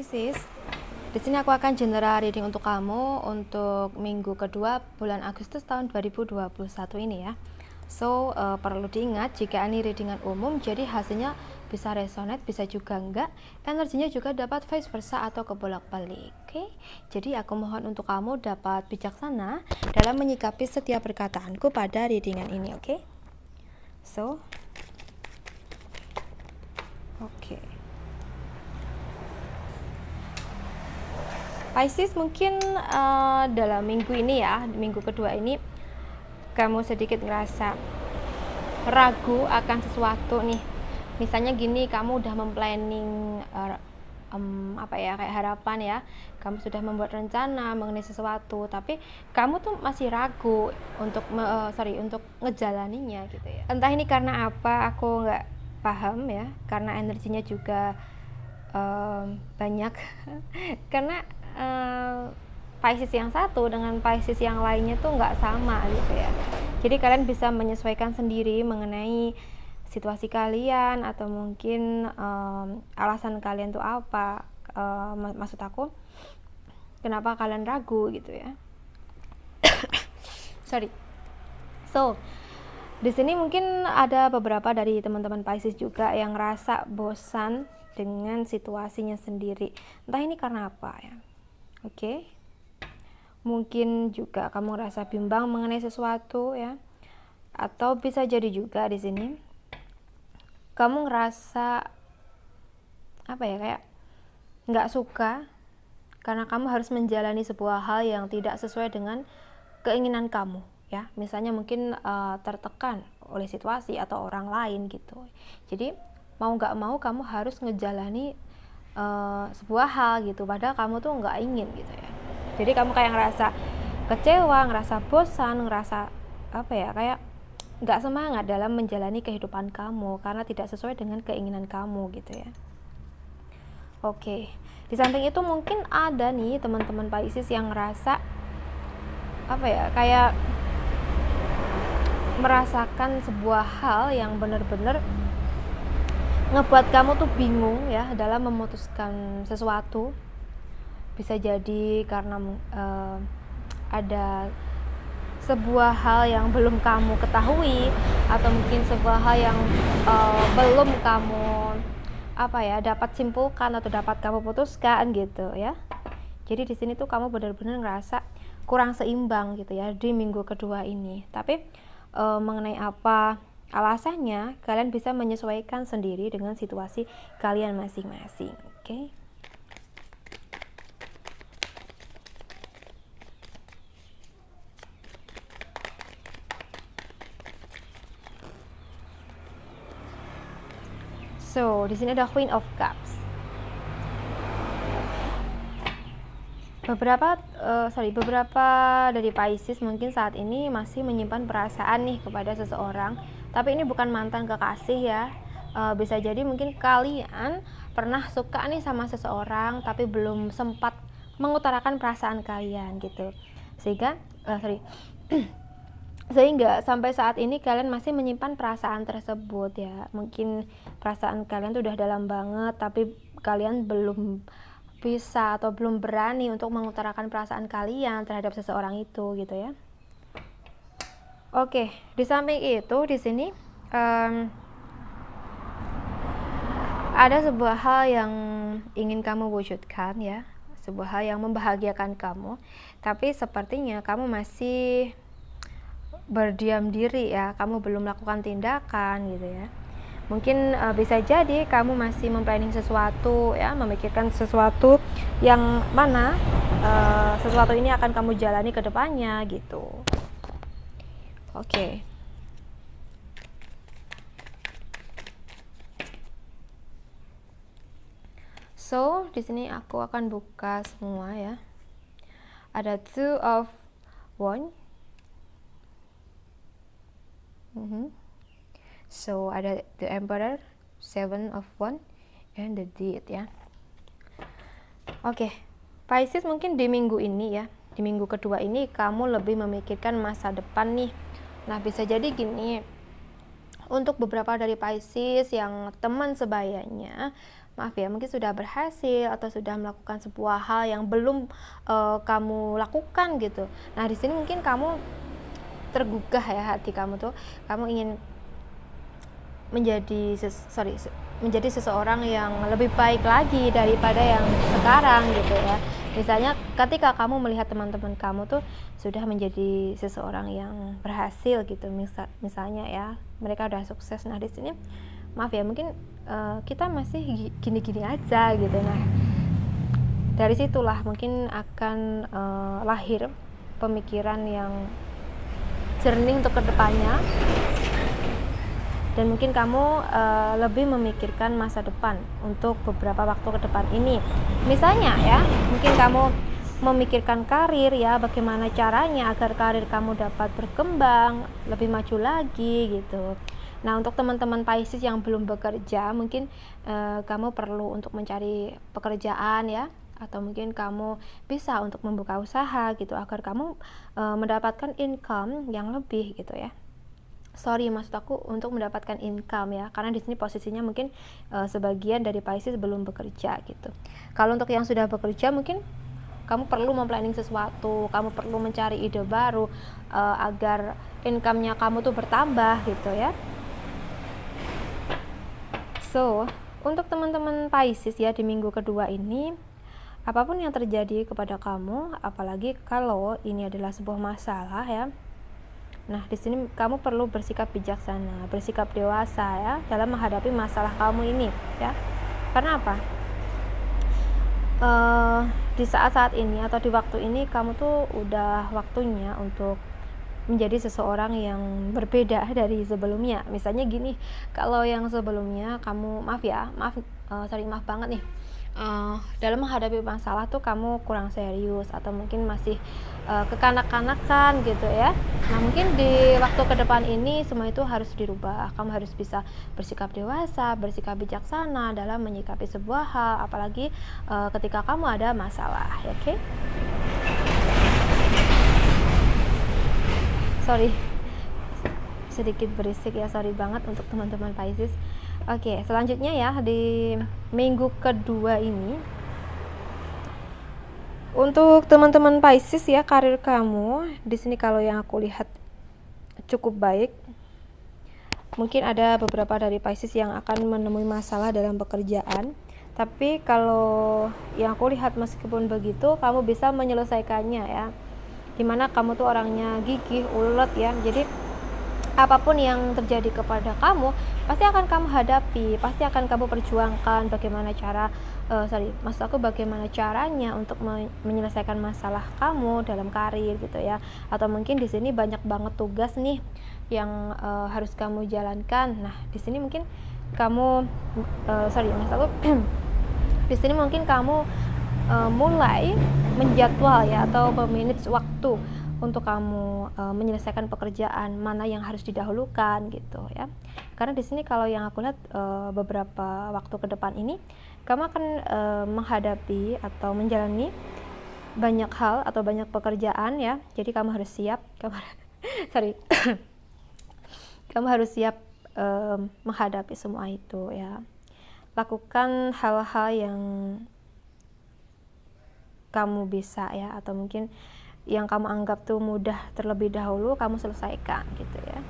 Pisces. Di sini aku akan general reading untuk kamu untuk minggu kedua bulan Agustus tahun 2021 ini ya. So, perlu diingat jika ini readingan umum, jadi hasilnya bisa resonate, bisa juga enggak. Energinya juga dapat vice versa atau kebolak-balik. Oke? Jadi aku mohon untuk kamu dapat bijaksana dalam menyikapi setiap perkataanku pada readingan ini, oke? So, oke. Pisces, mungkin dalam minggu ini ya, minggu kedua ini kamu sedikit ngerasa ragu akan sesuatu nih. Misalnya gini, kamu udah memplanning kayak harapan ya, kamu sudah membuat rencana mengenai sesuatu, tapi kamu tuh masih ragu untuk untuk ngejalaninya gitu ya. Entah ini karena apa, aku nggak paham ya, karena energinya juga banyak karena Pisces yang satu dengan Pisces yang lainnya tuh nggak sama gitu ya. Jadi kalian bisa menyesuaikan sendiri mengenai situasi kalian atau mungkin alasan kalian tuh apa. Maksud aku, kenapa kalian ragu gitu ya. Sorry. So, di sini mungkin ada beberapa dari teman-teman Pisces juga yang rasa bosan dengan situasinya sendiri. Entah ini karena apa ya. Oke. Mungkin juga kamu ngerasa bimbang mengenai sesuatu ya. Atau bisa jadi juga di sini kamu ngerasa kayak nggak suka karena kamu harus menjalani sebuah hal yang tidak sesuai dengan keinginan kamu ya. Misalnya mungkin tertekan oleh situasi atau orang lain gitu. Jadi mau nggak mau kamu harus ngejalani sebuah hal gitu, padahal kamu tuh nggak ingin gitu ya. Jadi kamu kayak ngerasa kecewa, ngerasa bosan, ngerasa kayak nggak semangat dalam menjalani kehidupan kamu karena tidak sesuai dengan keinginan kamu gitu ya. Oke, di samping itu mungkin ada nih teman-teman Pisces yang ngerasa kayak merasakan sebuah hal yang benar-benar ngebuat kamu tuh bingung ya dalam memutuskan sesuatu. Bisa jadi karena ada sebuah hal yang belum kamu ketahui atau mungkin sebuah hal yang belum kamu dapat simpulkan atau dapat kamu putuskan gitu ya. Jadi di sini tuh kamu benar-benar ngerasa kurang seimbang gitu ya di minggu kedua ini. Tapi mengenai apa alasannya, kalian bisa menyesuaikan sendiri dengan situasi kalian masing-masing. Oke? So, di sini ada Queen of Cups. Beberapa dari Pisces mungkin saat ini masih menyimpan perasaan nih kepada seseorang, tapi ini bukan mantan kekasih ya. Bisa jadi mungkin kalian pernah suka nih sama seseorang tapi belum sempat mengutarakan perasaan kalian gitu, sehingga sampai saat ini kalian masih menyimpan perasaan tersebut ya. Mungkin perasaan kalian tuh udah dalam banget, tapi kalian belum bisa atau belum berani untuk mengutarakan perasaan kalian terhadap seseorang itu gitu ya. Oke, di samping itu di sini ada sebuah hal yang ingin kamu wujudkan ya, sebuah hal yang membahagiakan kamu, tapi sepertinya kamu masih berdiam diri ya, kamu belum melakukan tindakan gitu ya. Mungkin bisa jadi kamu masih memplanning sesuatu ya, memikirkan sesuatu yang mana sesuatu ini akan kamu jalani ke depannya gitu. Oke. So, di sini aku akan buka semua ya. Ada Two of Wands. So, ada The Emperor, Seven of Wands, and the Death ya. Oke, Pisces, mungkin di minggu ini ya, di minggu kedua ini kamu lebih memikirkan masa depan nih. Nah, bisa jadi gini, untuk beberapa dari Pisces yang teman sebayanya, maaf ya, mungkin sudah berhasil atau sudah melakukan sebuah hal yang belum kamu lakukan gitu. Nah, di sini mungkin kamu tergugah ya, hati kamu tuh, kamu ingin menjadi seseorang yang lebih baik lagi daripada yang sekarang gitu ya. Misalnya ketika kamu melihat teman-teman kamu tuh sudah menjadi seseorang yang berhasil gitu, misalnya ya, mereka udah sukses. Nah, di sini maaf ya, mungkin kita masih gini-gini aja gitu. Nah, dari situlah mungkin akan lahir pemikiran yang jernih untuk kedepannya, dan mungkin kamu lebih memikirkan masa depan untuk beberapa waktu ke depan ini. Misalnya ya, mungkin kamu memikirkan karir ya, bagaimana caranya agar karir kamu dapat berkembang, lebih maju lagi gitu. Nah, untuk teman-teman Pisces yang belum bekerja, mungkin kamu perlu untuk mencari pekerjaan ya, atau mungkin kamu bisa untuk membuka usaha gitu agar kamu mendapatkan income yang lebih gitu ya. Maksud aku untuk mendapatkan income ya, karena di sini posisinya mungkin sebagian dari Pisces belum bekerja gitu. Kalau untuk yang sudah bekerja, mungkin kamu perlu memplanning sesuatu, kamu perlu mencari ide baru agar income-nya kamu tuh bertambah gitu ya. So, untuk teman-teman Pisces ya, di minggu kedua ini, apapun yang terjadi kepada kamu, apalagi kalau ini adalah sebuah masalah ya. Nah, di sini kamu perlu bersikap bijaksana, bersikap dewasa ya dalam menghadapi masalah kamu ini ya. Karena apa? Di saat-saat ini atau di waktu ini kamu tuh udah waktunya untuk menjadi seseorang yang berbeda dari sebelumnya. Misalnya gini, kalau yang sebelumnya kamu maaf banget nih, dalam menghadapi masalah tuh kamu kurang serius atau mungkin masih kekanak-kanakan gitu ya. Nah, mungkin di waktu ke depan ini semua itu harus dirubah. Kamu harus bisa bersikap dewasa, bersikap bijaksana dalam menyikapi sebuah hal, apalagi ketika kamu ada masalah, ya, oke? Sorry, sedikit berisik ya, sorry banget untuk teman-teman Pisces. Oke, selanjutnya ya, di minggu kedua ini untuk teman-teman Pisces ya, karir kamu di sini kalau yang aku lihat cukup baik. Mungkin ada beberapa dari Pisces yang akan menemui masalah dalam pekerjaan, tapi kalau yang aku lihat meskipun begitu kamu bisa menyelesaikannya ya, dimana kamu tuh orangnya gigih, ulet ya. Jadi apapun yang terjadi kepada kamu pasti akan kamu hadapi, pasti akan kamu perjuangkan bagaimana bagaimana caranya untuk menyelesaikan masalah kamu dalam karir gitu ya. Atau mungkin di sini banyak banget tugas nih yang harus kamu jalankan. Nah, di sini mungkin kamu di sini mungkin kamu mulai menjadwal ya atau memanage waktu untuk kamu menyelesaikan pekerjaan mana yang harus didahulukan gitu ya. Karena di sini kalau yang aku lihat beberapa waktu ke depan ini kamu akan menghadapi atau menjalani banyak hal atau banyak pekerjaan ya. Jadi kamu harus siap, kamu harus siap menghadapi semua itu ya. Lakukan hal-hal yang kamu bisa ya, atau mungkin yang kamu anggap tuh mudah terlebih dahulu kamu selesaikan gitu ya.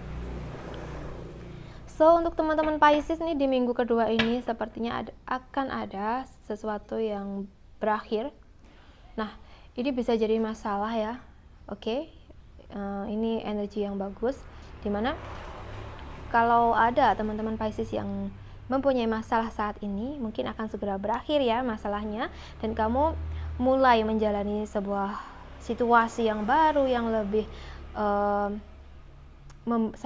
So, untuk teman-teman Pisces nih di minggu kedua ini sepertinya akan ada sesuatu yang berakhir. Nah, ini bisa jadi masalah ya. Oke. Ini energi yang bagus, dimana kalau ada teman-teman Pisces yang mempunyai masalah saat ini, mungkin akan segera berakhir ya masalahnya, dan kamu mulai menjalani sebuah situasi yang baru yang lebih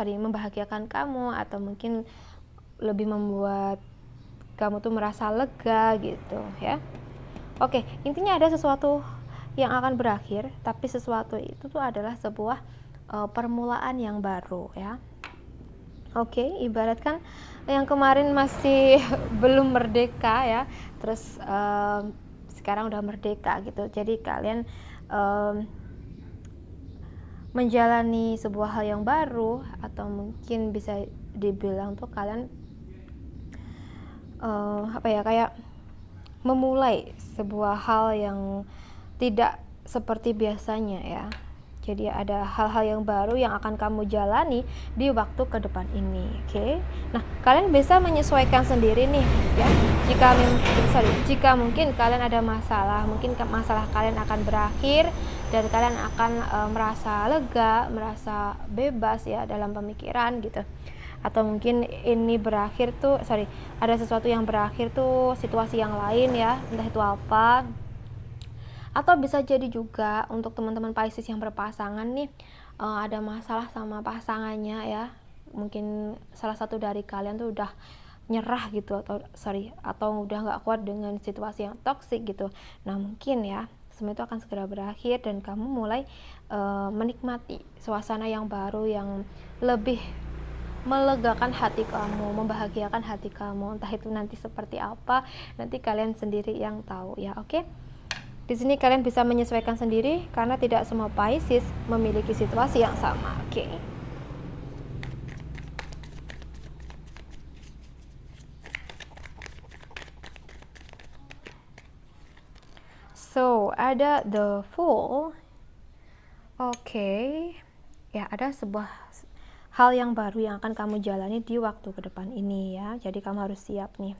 membahagiakan kamu, atau mungkin lebih membuat kamu tuh merasa lega gitu ya. Oke, intinya ada sesuatu yang akan berakhir, tapi sesuatu itu tuh adalah sebuah permulaan yang baru ya. Oke, ibaratkan yang kemarin masih belum merdeka ya, terus sekarang udah merdeka gitu. Jadi kalian menjalani sebuah hal yang baru, atau mungkin bisa dibilang tuh kalian kayak memulai sebuah hal yang tidak seperti biasanya ya. Jadi ada hal-hal yang baru yang akan kamu jalani di waktu ke depan ini, oke? Nah, kalian bisa menyesuaikan sendiri nih ya. Jika mungkin kalian ada masalah, mungkin masalah kalian akan berakhir dan kalian akan merasa lega, merasa bebas ya dalam pemikiran gitu. Atau mungkin ini ada sesuatu yang berakhir tuh situasi yang lain ya, entah itu apa. Atau bisa jadi juga untuk teman-teman Pisces yang berpasangan nih, ada masalah sama pasangannya ya, mungkin salah satu dari kalian tuh udah nyerah gitu, atau udah nggak kuat dengan situasi yang toksik gitu. Nah mungkin ya semua itu akan segera berakhir dan kamu mulai menikmati suasana yang baru yang lebih melegakan hati kamu, membahagiakan hati kamu. Entah itu nanti seperti apa, nanti kalian sendiri yang tahu ya, oke? Di sini kalian bisa menyesuaikan sendiri karena tidak semua Pisces memiliki situasi yang sama, oke? So, ada the Fool. Oke. Ya, ada sebuah hal yang baru yang akan kamu jalani di waktu ke depan ini ya. Jadi kamu harus siap nih.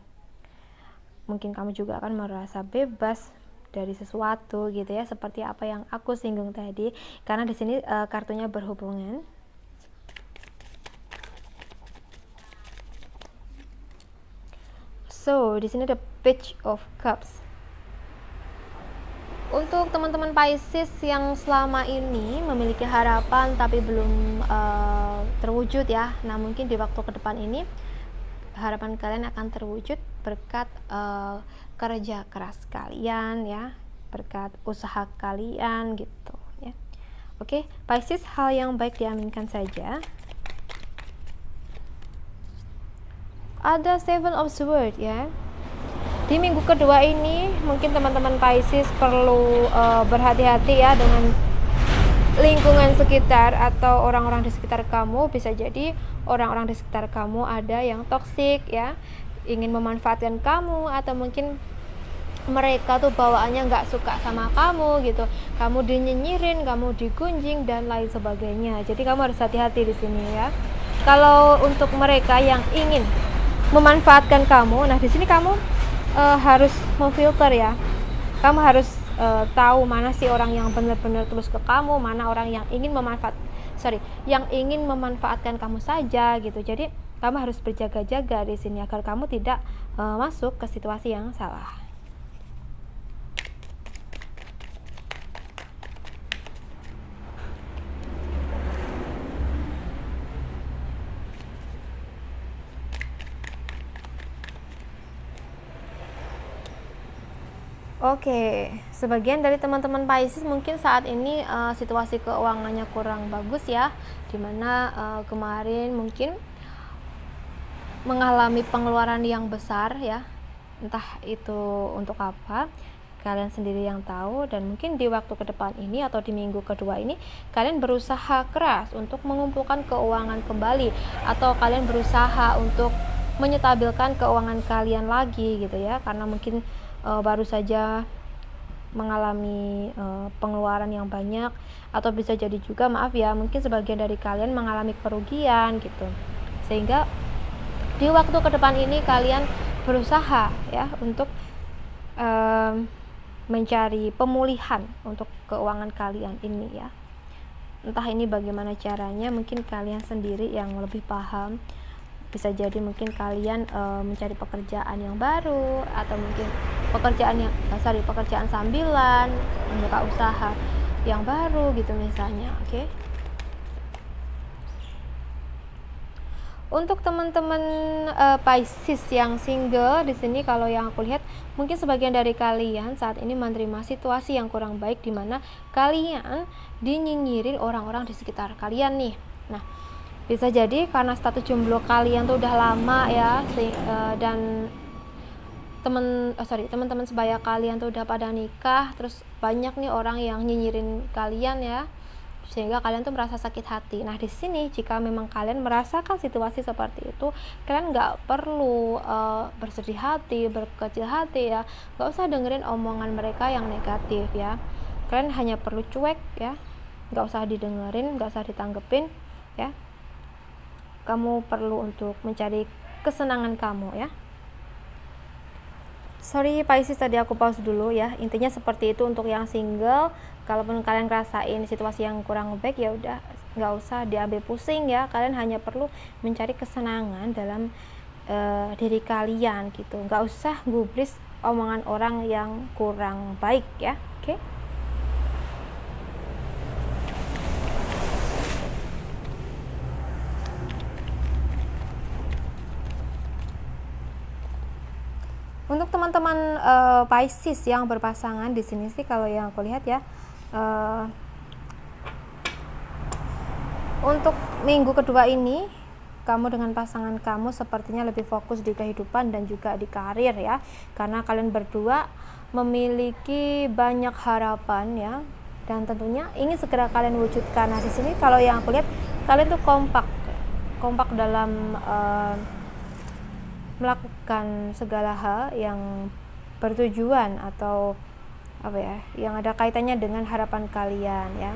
Mungkin kamu juga akan merasa bebas dari sesuatu gitu ya, seperti apa yang aku singgung tadi, karena di sini kartunya berhubungan. So di sini ada Page of Cups. Untuk teman-teman Pisces yang selama ini memiliki harapan tapi belum terwujud ya, nah mungkin di waktu ke depan ini harapan kalian akan terwujud berkat kerja keras kalian ya, berkat usaha kalian gitu ya. Oke, Pisces, hal yang baik diaminkan saja. Ada Seven of Swords ya. Di minggu kedua ini mungkin teman-teman Pisces perlu berhati-hati ya dengan lingkungan sekitar atau orang-orang di sekitar kamu. Bisa jadi orang-orang di sekitar kamu ada yang toksik ya, ingin memanfaatkan kamu, atau mungkin mereka tuh bawaannya nggak suka sama kamu gitu, kamu dinyinyirin, kamu digunjing dan lain sebagainya. Jadi kamu harus hati-hati di sini ya. Kalau untuk mereka yang ingin memanfaatkan kamu, nah di sini kamu harus memfilter ya. Kamu harus tahu mana sih orang yang benar-benar tulus ke kamu, mana orang yang ingin memanfaatkan kamu saja gitu. Jadi kamu harus berjaga-jaga di sini agar kamu tidak masuk ke situasi yang salah. Oke, sebagian dari teman-teman Pisces mungkin saat ini situasi keuangannya kurang bagus ya, dimana kemarin mungkin mengalami pengeluaran yang besar ya, entah itu untuk apa, kalian sendiri yang tahu. Dan mungkin di waktu ke depan ini atau di minggu kedua ini kalian berusaha keras untuk mengumpulkan keuangan kembali, atau kalian berusaha untuk menyetabilkan keuangan kalian lagi gitu ya, karena mungkin baru saja mengalami pengeluaran yang banyak, atau bisa jadi juga mungkin sebagian dari kalian mengalami kerugian gitu, sehingga di waktu ke depan ini kalian berusaha ya untuk mencari pemulihan untuk keuangan kalian ini ya. Entah ini bagaimana caranya, mungkin kalian sendiri yang lebih paham. Bisa jadi mungkin kalian mencari pekerjaan yang baru, atau mungkin pekerjaan sambilan, membuka usaha yang baru gitu misalnya, oke? Untuk teman-teman Pisces yang single di sini, kalau yang aku lihat mungkin sebagian dari kalian saat ini menerima situasi yang kurang baik, di mana kalian dinyinyirin orang-orang di sekitar kalian nih. Nah, bisa jadi karena status jomblo kalian tuh udah lama ya, dan teman-teman sebaya kalian tuh udah pada nikah, terus banyak nih orang yang nyinyirin kalian ya. sehingga kalian tuh merasa sakit hati. Nah, di sini jika memang kalian merasakan situasi seperti itu, kalian nggak perlu bersedih hati, berkecil hati ya, nggak usah dengerin omongan mereka yang negatif ya. Kalian hanya perlu cuek ya, nggak usah didengerin, nggak usah ditanggepin ya. Kamu perlu untuk mencari kesenangan kamu ya. Sorry Pisces, tadi aku pause dulu ya. Intinya seperti itu untuk yang single. Kalaupun kalian ngerasain situasi yang kurang baik, ya udah nggak usah diambil pusing ya. Kalian hanya perlu mencari kesenangan dalam diri kalian gitu. Nggak usah gubris omongan orang yang kurang baik ya. Oke? Untuk teman-teman Pisces yang berpasangan di sini sih, kalau yang aku lihat ya, untuk minggu kedua ini kamu dengan pasangan kamu sepertinya lebih fokus di kehidupan dan juga di karir ya, karena kalian berdua memiliki banyak harapan ya, dan tentunya ingin segera kalian wujudkan. Nah, di sini kalau yang aku lihat, kalian tuh kompak dalam melakukan segala hal yang bertujuan atau apa ya, yang ada kaitannya dengan harapan kalian ya.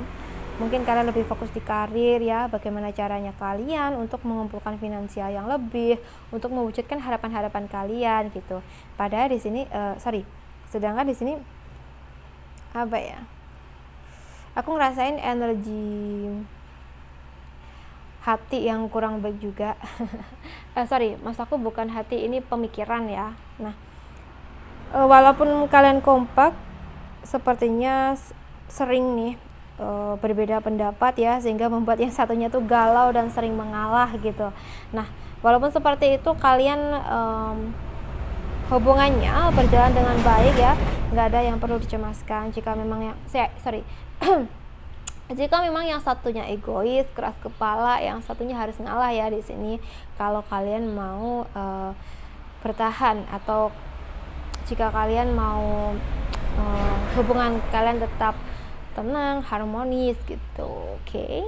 Mungkin kalian lebih fokus di karir ya, bagaimana caranya kalian untuk mengumpulkan finansial yang lebih untuk mewujudkan harapan-harapan kalian gitu. Padahal di sini sedangkan di sini apa ya, aku ngerasain energi hati yang kurang baik juga. Maksud aku bukan hati, ini pemikiran ya. Nah, walaupun kalian kompak, sepertinya sering nih berbeda pendapat ya, sehingga membuat yang satunya tuh galau dan sering mengalah gitu. Nah, walaupun seperti itu, kalian hubungannya berjalan dengan baik ya, nggak ada yang perlu dicemaskan. Jika memang jika memang yang satunya egois, keras kepala, yang satunya harus ngalah ya di sini. Kalau kalian mau bertahan, atau jika kalian mau hubungan kalian tetap tenang, harmonis gitu. Oke.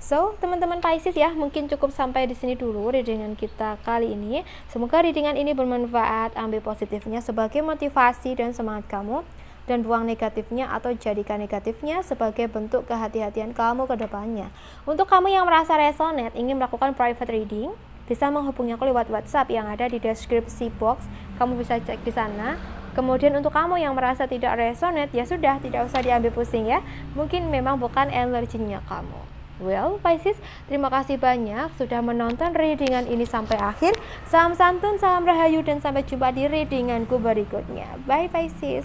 So, teman-teman Pisces ya, mungkin cukup sampai di sini dulu readingan kita kali ini. Semoga readingan ini bermanfaat. Ambil positifnya sebagai motivasi dan semangat kamu, dan buang negatifnya atau jadikan negatifnya sebagai bentuk kehati-hatian kamu ke depannya. Untuk kamu yang merasa resonate, ingin melakukan private reading, bisa menghubungi aku lewat WhatsApp yang ada di deskripsi box. Kamu bisa cek di sana. Kemudian untuk kamu yang merasa tidak resonate, ya sudah, tidak usah diambil pusing ya. Mungkin memang bukan energinya kamu. Well, Pisces, terima kasih banyak sudah menonton readingan ini sampai akhir. Salam santun, salam rahayu, dan sampai jumpa di readinganku berikutnya. Bye Pisces.